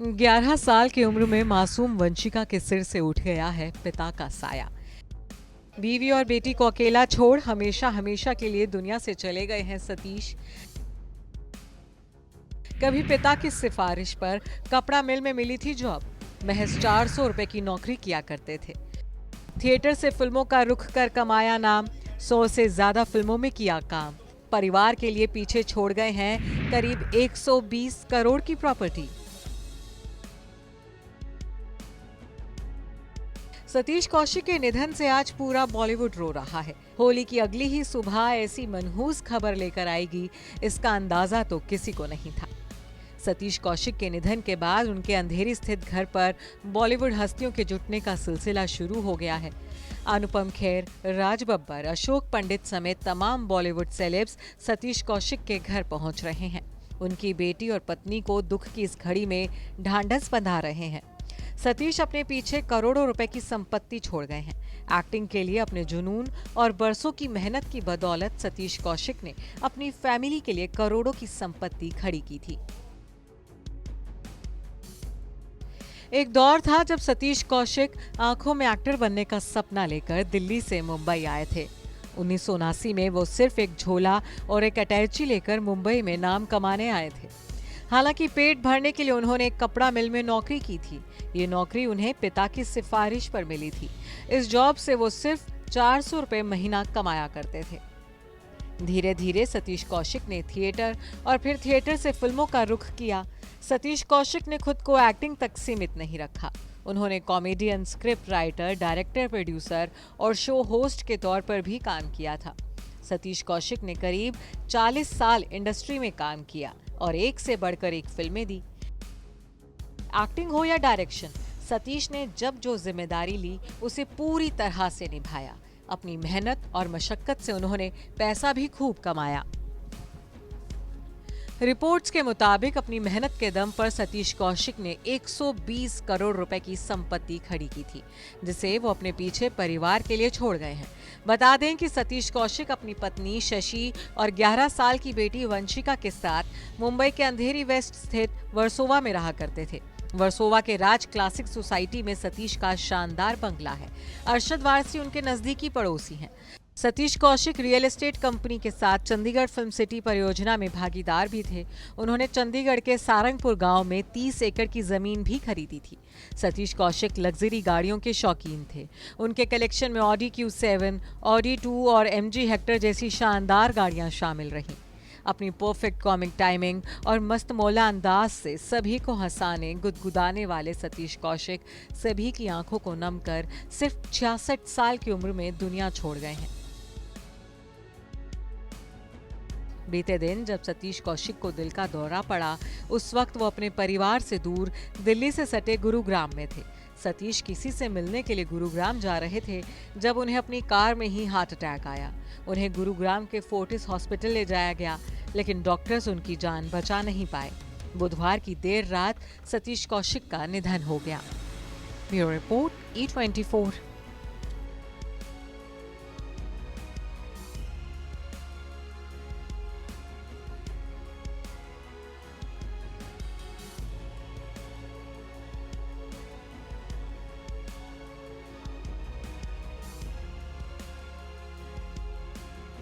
11 साल की उम्र में मासूम वंशिका के सिर से उठ गया है पिता का साया। बीवी और बेटी को अकेला छोड़ हमेशा हमेशा के लिए दुनिया से चले गए हैं सतीश। कभी पिता की सिफारिश पर कपड़ा मिल में मिली थी जॉब। महज 400 रुपए की नौकरी किया करते थे। थिएटर से फिल्मों का रुख कर कमाया नाम। 100 से ज्यादा फिल्मों में किया काम। परिवार के लिए पीछे छोड़ गए हैं करीब 120 करोड़ की प्रॉपर्टी। सतीश कौशिक के निधन से आज पूरा बॉलीवुड रो रहा है। होली की अगली ही सुबह ऐसी मनहूस खबर लेकर आएगी, इसका अंदाजा तो किसी को नहीं था। सतीश कौशिक के निधन के बाद उनके अंधेरी स्थित घर पर बॉलीवुड हस्तियों के जुटने का सिलसिला शुरू हो गया है। अनुपम खेर, राज बब्बर, अशोक पंडित समेत तमाम बॉलीवुड सेलेब्स सतीश कौशिक के घर पहुंच रहे हैं। उनकी बेटी और पत्नी को दुख की इस घड़ी में ढांढस बंधा रहे हैं। सतीश अपने पीछे करोड़ों रुपए की संपत्ति छोड़ गए हैं। एक्टिंग के लिए अपने जुनून और बरसों की मेहनत की बदौलत सतीश कौशिक ने अपनी फैमिली के लिए करोड़ों की संपत्ति खड़ी की थी। एक दौर था जब सतीश कौशिक आंखों में एक्टर बनने का सपना लेकर दिल्ली से मुंबई आए थे। 1979 में वो सिर्फ एक झोला और एक अटैची लेकर मुंबई में नाम कमाने आए थे। हालांकि पेट भरने के लिए उन्होंने एक कपड़ा मिल में नौकरी की थी। ये नौकरी उन्हें पिता की सिफारिश पर मिली थी। इस जॉब से वो सिर्फ 400 रुपए महीना कमाया करते थे। धीरे धीरे सतीश कौशिक ने थिएटर और फिर थिएटर से फिल्मों का रुख किया। सतीश कौशिक ने खुद को एक्टिंग तक सीमित नहीं रखा। उन्होंने comedian, script writer, director, producer और शो होस्ट के तौर पर भी काम किया था। सतीश कौशिक ने करीब 40 साल इंडस्ट्री में काम किया और एक से बढ़कर एक फिल्में दी। एक्टिंग हो या डायरेक्शन, सतीश ने जब जो जिम्मेदारी ली उसे पूरी तरह से निभाया। अपनी मेहनत और मशक्कत से उन्होंने पैसा भी खूब कमाया। रिपोर्ट्स के मुताबिक अपनी मेहनत के दम पर सतीश कौशिक ने 120 करोड़ रुपए की संपत्ति खड़ी की थी, जिसे वो अपने पीछे परिवार के लिए छोड़ गए हैं। बता दें कि सतीश कौशिक अपनी पत्नी शशि और 11 साल की बेटी वंशिका के साथ मुंबई के अंधेरी वेस्ट स्थित वर्सोवा में रहा करते थे। वर्सोवा के राज क्लासिक सोसाइटी में सतीश का शानदार बंगला है। अरशद वारसी उनके नजदीकी पड़ोसी हैं। Satish Kaushik real estate company के साथ चंडीगढ़ फिल्म सिटी परियोजना में भागीदार भी थे। उन्होंने चंडीगढ़ के सारंगपुर गांव में 30 एकड़ की जमीन भी खरीदी थी। सतीश कौशिक लग्जरी गाड़ियों के शौकीन थे। उनके कलेक्शन में ऑडी Q7, ऑडी 2 और MG हेक्टर जैसी शानदार गाड़ियां शामिल रहीं। अपनी परफेक्ट कॉमिक टाइमिंग और मस्त मौला अंदाज से सभी को हंसाने गुदगुदाने वाले सतीश कौशिक सभी की आंखों को नम कर सिर्फ 66 साल की उम्र में दुनिया छोड़ गए हैं। बीते दिन जब सतीश कौशिक को दिल का दौरा पड़ा, उस वक्त वो अपने परिवार से दूर दिल्ली से सटे गुरुग्राम में थे। सतीश किसी से मिलने के लिए गुरुग्राम जा रहे थे जब उन्हें अपनी कार में ही हार्ट अटैक आया। उन्हें गुरुग्राम के फोर्टिस हॉस्पिटल ले जाया गया, लेकिन डॉक्टर्स उनकी जान बचा नहीं पाए। बुधवार की देर रात सतीश कौशिक का निधन हो गया। Bureau report E24।